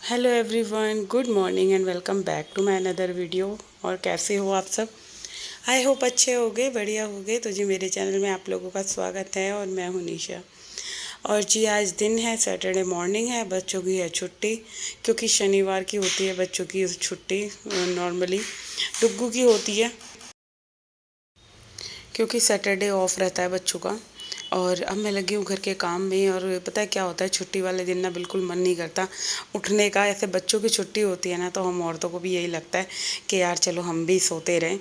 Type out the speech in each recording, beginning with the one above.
Hello everyone, good morning and welcome back to my another video. और कैसे हो आप सब? आई होप अच्छे होगे, बढ़िया होगे। तो जी मेरे चैनल में आप लोगों का स्वागत है और मैं हूँ निशा। और जी आज दिन है, सैटरडे मॉर्निंग है, बच्चों की है छुट्टी क्योंकि शनिवार की होती है बच्चों की छुट्टी। नॉर्मली डुग्गू की होती है क्योंकि सैटरडे ऑफ रहता है बच्चों का। और अब मैं लगी हूँ घर के काम में। और पता है क्या होता है, छुट्टी वाले दिन ना बिल्कुल मन नहीं करता उठने का। ऐसे बच्चों की छुट्टी होती है ना तो हम औरतों को भी यही लगता है कि यार चलो हम भी सोते रहें।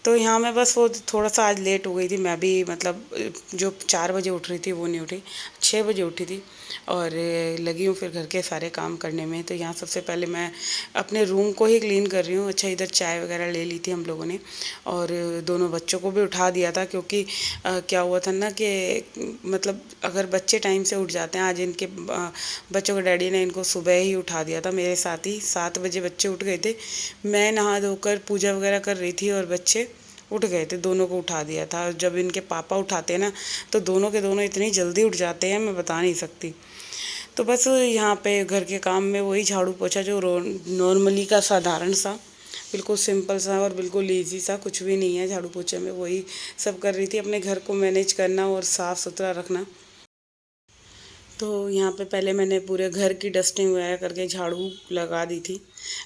तो यहाँ मैं बस वो थोड़ा सा आज लेट हो गई थी। मैं भी मतलब जो 4 बजे उठ रही थी वो नहीं उठी, 6 बजे उठी थी। और लगी हूँ फिर घर के सारे काम करने में। तो यहाँ सबसे पहले मैं अपने रूम को ही क्लीन कर रही हूँ। अच्छा, इधर चाय वगैरह ले ली थी हम लोगों ने और दोनों बच्चों को भी उठा दिया था क्योंकि क्या हुआ था ना कि मतलब अगर बच्चे टाइम से उठ जाते हैं, आज इनके बच्चों के डैडी ने इनको सुबह ही उठा दिया था। मेरे साथ ही 7 बजे बच्चे उठ गए थे। मैं नहा धोकर पूजा वगैरह कर रही थी और बच्चे उठ गए थे। दोनों को उठा दिया था। जब इनके पापा उठाते हैं ना तो दोनों के दोनों इतनी जल्दी उठ जाते हैं, मैं बता नहीं सकती। तो बस यहाँ पे घर के काम में वही झाड़ू पोछा जो नॉर्मली का साधारण सा, बिल्कुल सिंपल सा और बिल्कुल इजी सा, कुछ भी नहीं है झाड़ू पोछे में। वही सब कर रही थी, अपने घर को मैनेज करना और साफ़ सुथरा रखना। तो यहाँ पे पहले मैंने पूरे घर की डस्टिंग वगैरह करके झाड़ू लगा दी थी।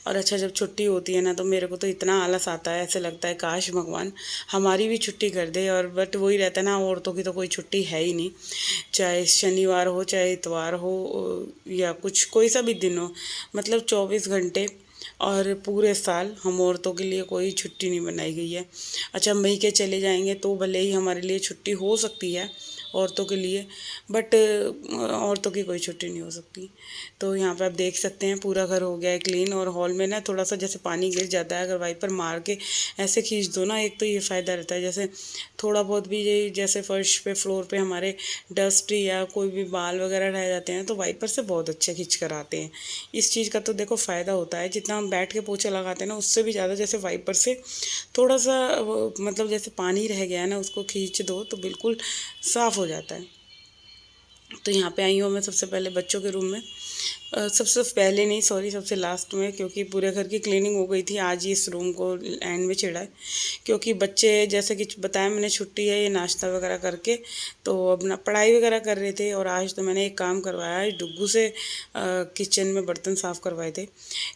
और अच्छा, जब छुट्टी होती है ना तो मेरे को तो इतना आलस आता है, ऐसे लगता है काश भगवान हमारी भी छुट्टी कर दे। और बट वही रहता है ना, औरतों की तो कोई छुट्टी है ही नहीं। चाहे शनिवार हो, चाहे इतवार हो, या कुछ कोई सा भी दिन हो, मतलब 24 घंटे और पूरे साल हम औरतों के लिए कोई छुट्टी नहीं बनाई गई है। अच्छा, मई के चले जाएंगे तो भले ही हमारे लिए छुट्टी हो सकती है औरतों के लिए, बट औरतों की कोई छुट्टी नहीं हो सकती। तो यहाँ पे आप देख सकते हैं पूरा घर हो गया है क्लीन। और हॉल में ना थोड़ा सा जैसे पानी गिर जाता है, अगर वाइपर मार के ऐसे खींच दो ना, एक तो ये फ़ायदा रहता है, जैसे थोड़ा बहुत भी ये जैसे फर्श पे फ्लोर पे हमारे डस्ट या कोई भी बाल वगैरह रह जाते हैं तो वाइपर से बहुत अच्छे खींच कर आते हैं। इस चीज़ का तो देखो फ़ायदा होता है, जितना हम बैठ के पोछा लगाते हैं ना उससे भी ज़्यादा जैसे वाइपर से थोड़ा सा मतलब जैसे पानी रह गया है ना उसको खींच दो तो बिल्कुल साफ़ हो जाता है। तो यहाँ पे आई हूँ मैं सबसे पहले बच्चों के रूम में। सबसे पहले नहीं, सॉरी, सबसे लास्ट में, क्योंकि पूरे घर की क्लीनिंग हो गई थी। आज ही इस रूम को एंड में छिड़ा है क्योंकि बच्चे जैसे कि बताया मैंने छुट्टी है, ये नाश्ता वगैरह करके तो अपना पढ़ाई वगैरह कर रहे थे। और आज तो मैंने एक काम करवाया है, डुग्गू से किचन में बर्तन साफ़ करवाए थे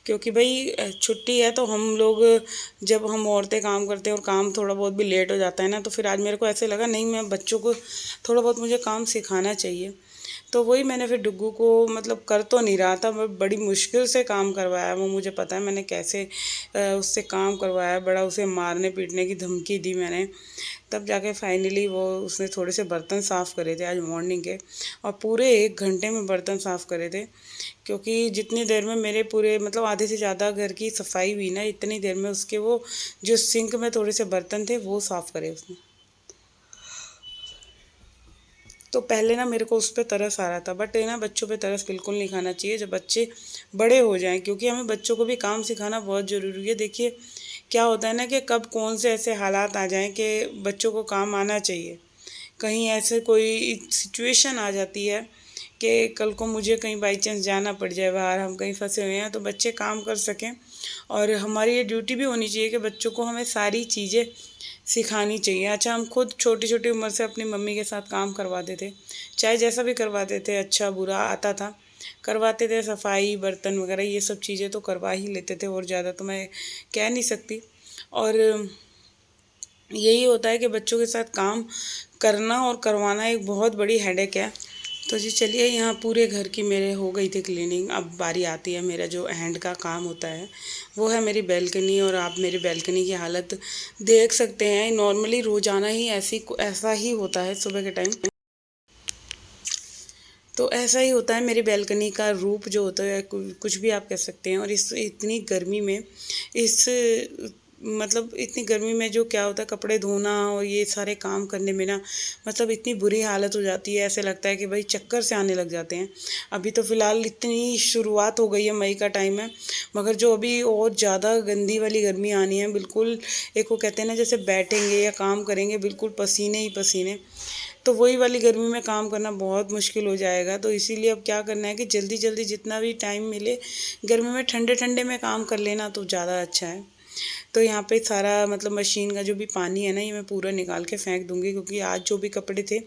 क्योंकि भाई छुट्टी है तो हम लोग, जब हम औरतें काम करते हैं और काम थोड़ा बहुत भी लेट हो जाता है ना, तो फिर आज मेरे को ऐसे लगा नहीं, मैं बच्चों को थोड़ा बहुत मुझे काम सिखाना चाहिए। तो वही मैंने फिर डुग्गू को, मतलब कर तो नहीं रहा था, मैं बड़ी मुश्किल से काम करवाया। वो मुझे पता है मैंने कैसे उससे काम करवाया, बड़ा उसे मारने पीटने की धमकी दी मैंने, तब जाके फाइनली वो उसने थोड़े से बर्तन साफ़ करे थे आज मॉर्निंग के। और पूरे 1 घंटे में बर्तन साफ़ करे थे क्योंकि जितनी देर में मेरे पूरे मतलब आधे से ज़्यादा घर की सफाई हुई ना, इतनी देर में उसके वो जो सिंक में थोड़े से बर्तन थे वो साफ़ करे उसने। तो पहले ना मेरे को उस पर तरस आ रहा था, बट ये ना बच्चों पे तरस बिल्कुल नहीं खाना चाहिए जब बच्चे बड़े हो जाएं, क्योंकि हमें बच्चों को भी काम सिखाना बहुत ज़रूरी है। देखिए क्या होता है ना कि कब कौन से ऐसे हालात आ जाएं कि बच्चों को काम आना चाहिए। कहीं ऐसे कोई सिचुएशन आ जाती है कि कल को मुझे कहीं बाई चांस जाना पड़ जाए बाहर, हम कहीं फंसे हुए हैं, तो बच्चे काम कर सकें। और हमारी ये ड्यूटी भी होनी चाहिए कि बच्चों को हमें सारी चीज़ें सिखानी चाहिए। अच्छा, हम खुद छोटी छोटी उम्र से अपनी मम्मी के साथ काम करवाते थे, चाहे जैसा भी करवाते थे, अच्छा बुरा आता था करवाते थे, सफाई बर्तन वगैरह ये सब चीज़ें तो करवा ही लेते थे, और ज़्यादा तो मैं कह नहीं सकती। और यही होता है कि बच्चों के साथ काम करना और करवाना एक बहुत बड़ी हेडेक है। तो जी चलिए, यहाँ पूरे घर की मेरे हो गई थी क्लीनिंग। अब बारी आती है मेरा जो हैंड का काम होता है, वो है मेरी बैल्कनी। और आप मेरी बैल्कनी की हालत देख सकते हैं। नॉर्मली रोज़ाना ही ऐसा ही होता है सुबह के टाइम। तो ऐसा ही होता है मेरी बैल्कनी का रूप जो होता है, कुछ भी आप कह सकते हैं। और इस इतनी गर्मी में, इस मतलब इतनी गर्मी में जो क्या होता है, कपड़े धोना और ये सारे काम करने में ना, मतलब इतनी बुरी हालत हो जाती है, ऐसे लगता है कि भाई चक्कर से आने लग जाते हैं। अभी तो फ़िलहाल इतनी शुरुआत हो गई है, मई का टाइम है, मगर जो अभी और ज़्यादा गंदी वाली गर्मी आनी है बिल्कुल। एक वो कहते हैं ना, जैसे बैठेंगे या काम करेंगे बिल्कुल पसीने ही पसीने। तो वही वाली गर्मी में काम करना बहुत मुश्किल हो जाएगा। तो इसीलिए अब क्या करना है कि जल्दी जल्दी जितना भी टाइम मिले गर्मी में ठंडे ठंडे में काम कर लेना तो ज़्यादा अच्छा है। तो यहाँ पे सारा मतलब मशीन का जो भी पानी है ना, ये मैं पूरा निकाल के फेंक दूँगी, क्योंकि आज जो भी कपड़े थे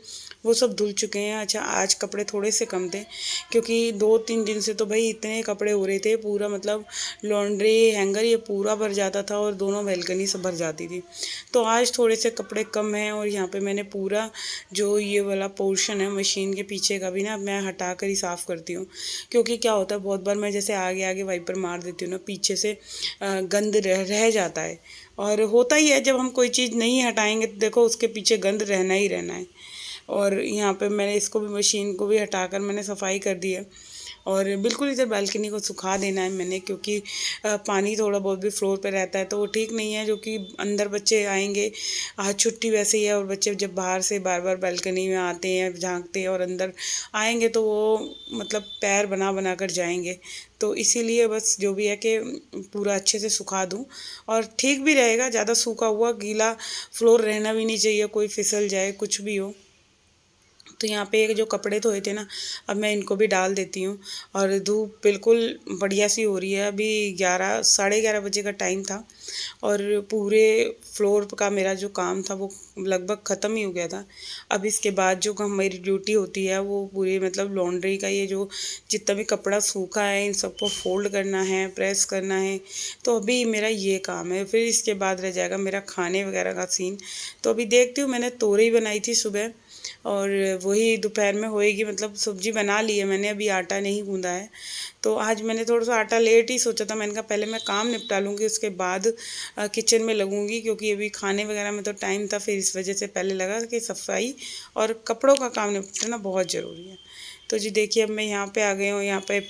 वो सब धुल चुके हैं। अच्छा, आज कपड़े थोड़े से कम थे, क्योंकि 2-3 दिन से तो भाई इतने कपड़े हो रहे थे, पूरा मतलब लॉन्ड्री हैंगर ये पूरा भर जाता था और दोनों बालकनी से भर जाती थी। तो आज थोड़े से कपड़े कम हैं और यहाँ पे मैंने पूरा जो ये वाला पोर्शन है मशीन के पीछे का भी ना मैं हटा कर ही साफ़ करती हूँ, क्योंकि क्या होता है बहुत बार मैं जैसे आगे आगे वाइपर मार देती हूँ ना, पीछे से गंद रह जाता है। और होता ही है, जब हम कोई चीज़ नहीं हटाएंगे तो देखो उसके पीछे गंद रहना ही रहना है। और यहाँ पे मैंने इसको भी मशीन को भी हटाकर मैंने सफाई कर दी है और बिल्कुल इधर बालकनी को सुखा देना है मैंने, क्योंकि पानी थोड़ा बहुत भी फ्लोर पे रहता है तो वो ठीक नहीं है, जो कि अंदर बच्चे आएंगे। आज छुट्टी वैसे ही है और बच्चे जब बाहर से बार बार बालकनी में आते हैं, झांकते हैं और अंदर आएंगे तो वो मतलब पैर बना बना कर जाएंगे। तो इसीलिए बस जो भी है कि पूरा अच्छे से सुखा दूँ और ठीक भी रहेगा। ज़्यादा सूखा हुआ गीला फ्लोर रहना भी नहीं चाहिए, कोई फिसल जाए कुछ भी हो। तो यहाँ पे जो कपड़े धोए थे ना, अब मैं इनको भी डाल देती हूँ। और धूप बिल्कुल बढ़िया सी हो रही है। अभी 11 साढ़े 11 बजे का टाइम था और पूरे फ्लोर का मेरा जो काम था वो लगभग ख़त्म ही हो गया था। अब इसके बाद जो मेरी ड्यूटी होती है वो पूरी मतलब लॉन्ड्री का ये जो जितना भी कपड़ा सूखा है इन सबको फोल्ड करना है, प्रेस करना है। तो अभी मेरा ये काम है, फिर इसके बाद रह जाएगा मेरा खाने वगैरह का सीन। तो अभी देखती हूँ, मैंने तोरई बनाई थी सुबह और वही दोपहर में होएगी। मतलब सब्जी बना ली है मैंने, अभी आटा नहीं गूँधा है। तो आज मैंने थोड़ा सा आटा लेट ही सोचा था, मैंने कहा पहले मैं काम निपटा लूँगी उसके बाद किचन में लगूँगी, क्योंकि अभी खाने वगैरह में तो टाइम था। फिर इस वजह से पहले लगा कि सफाई और कपड़ों का काम निपटाना बहुत ज़रूरी है। तो जी देखिए, अब मैं यहाँ पे आ गई हूँ। यहाँ पे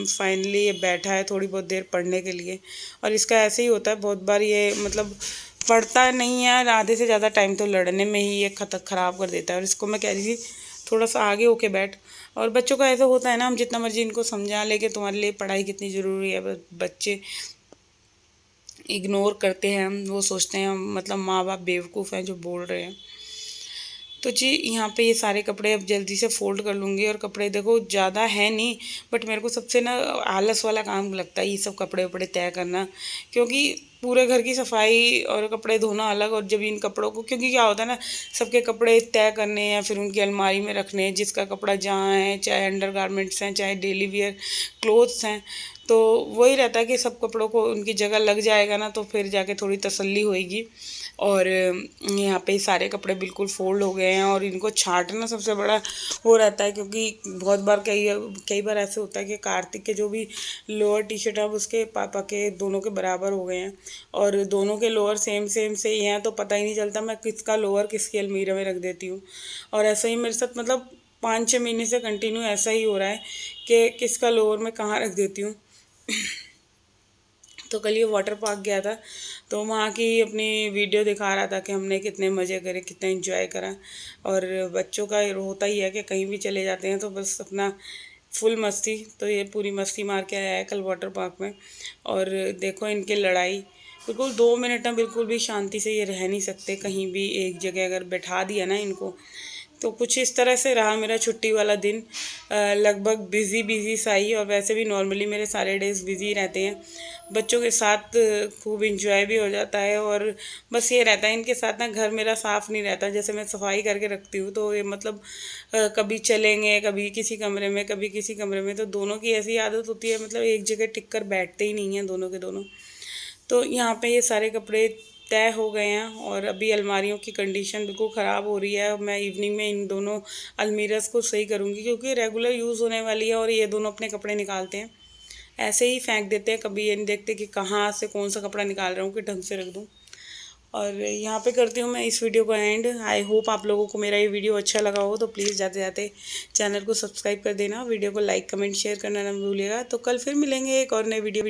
फाइनली ये बैठा है थोड़ी बहुत देर पढ़ने के लिए। और इसका ऐसे ही होता है बहुत बार, ये मतलब पढ़ता नहीं है, आधे से ज़्यादा टाइम तो लड़ने में ही ये ख़राब कर देता है। और इसको मैं कह रही थी थोड़ा सा आगे होके बैठ। और बच्चों का ऐसा होता है ना, हम जितना मर्जी इनको समझा ले कि तुम्हारे लिए पढ़ाई कितनी ज़रूरी है, बच्चे इग्नोर करते हैं। हम वो सोचते हैं मतलब माँ बाप बेवकूफ़ हैं जो बोल रहे हैं। तो जी यहाँ पे ये सारे कपड़े अब जल्दी से फ़ोल्ड कर लूँगी। और कपड़े देखो ज़्यादा है नहीं, बट मेरे को सबसे ना आलस वाला काम लगता है ये सब कपड़े वपड़े तय करना, क्योंकि पूरे घर की सफाई और कपड़े धोना अलग। और जब इन कपड़ों को, क्योंकि क्या होता है ना, सबके कपड़े तय करने हैं, फिर उनकी अलमारी में रखने हैं, जिसका कपड़ा जहाँ है, चाहे अंडर गारमेंट्स हैं चाहे डेली वियर क्लोथ्स हैं। तो वही रहता है कि सब कपड़ों को उनकी जगह लग जाएगा ना, तो फिर जाके थोड़ी तसल्ली होएगी। और यहाँ पे सारे कपड़े बिल्कुल फोल्ड हो गए हैं और इनको छांटना सबसे बड़ा वो रहता है, क्योंकि बहुत बार कई कई बार ऐसे होता है कि कार्तिक के जो भी लोअर टी शर्ट है उसके पापा के दोनों के बराबर हो गए हैं और दोनों के लोअर सेम सेम से ही हैं, तो पता ही नहीं चलता मैं किसका लोअर किसकी अलमीरा में रख देती हूँ। और ऐसा ही मेरे साथ मतलब 5-6 महीने से कंटिन्यू ऐसा ही हो रहा है कि किसका लोअर मैं कहाँ रख देती हूँ। तो कल ये वाटर पार्क गया था, तो वहाँ की अपनी वीडियो दिखा रहा था कि हमने कितने मज़े करे, कितना एंजॉय करा। और बच्चों का होता ही है कि कहीं भी चले जाते हैं तो बस अपना फुल मस्ती। तो ये पूरी मस्ती मार के आया है कल वाटर पार्क में। और देखो इनकी लड़ाई, बिल्कुल 2 मिनट ना बिल्कुल भी शांति से ये रह नहीं सकते कहीं भी। एक जगह अगर बैठा दिया ना इनको, तो कुछ इस तरह से रहा मेरा छुट्टी वाला दिन। लगभग बिज़ी बिज़ी सा ही, और वैसे भी नॉर्मली मेरे सारे डेज़ बिज़ी रहते हैं। बच्चों के साथ खूब इंजॉय भी हो जाता है। और बस ये रहता है इनके साथ ना, घर मेरा साफ़ नहीं रहता। जैसे मैं सफाई करके रखती हूँ तो ये मतलब कभी चलेंगे, कभी किसी कमरे में, कभी किसी कमरे में। तो दोनों की ऐसी आदत होती है, मतलब एक जगह टिक कर बैठते ही नहीं हैं दोनों के दोनों। तो यहाँ पे ये सारे कपड़े तय हो गए हैं और अभी अलमारियों की कंडीशन बिल्कुल ख़राब हो रही है। मैं इवनिंग में इन दोनों अलमीरास को सही करूँगी, क्योंकि रेगुलर यूज़ होने वाली है और ये दोनों अपने कपड़े निकालते हैं, ऐसे ही फेंक देते हैं। कभी ये नहीं देखते कि कहाँ से कौन सा कपड़ा निकाल रहा हूँ कि ढंग से रख दूँ। और यहाँ पे करती हूँ मैं इस वीडियो को एंड। आई होप आप लोगों को मेरा ये वीडियो अच्छा लगा हो, तो प्लीज़ जाते जाते चैनल को सब्सक्राइब कर देना, वीडियो को लाइक कमेंट शेयर करना ना भूलिएगा। तो कल फिर मिलेंगे एक और नए वीडियो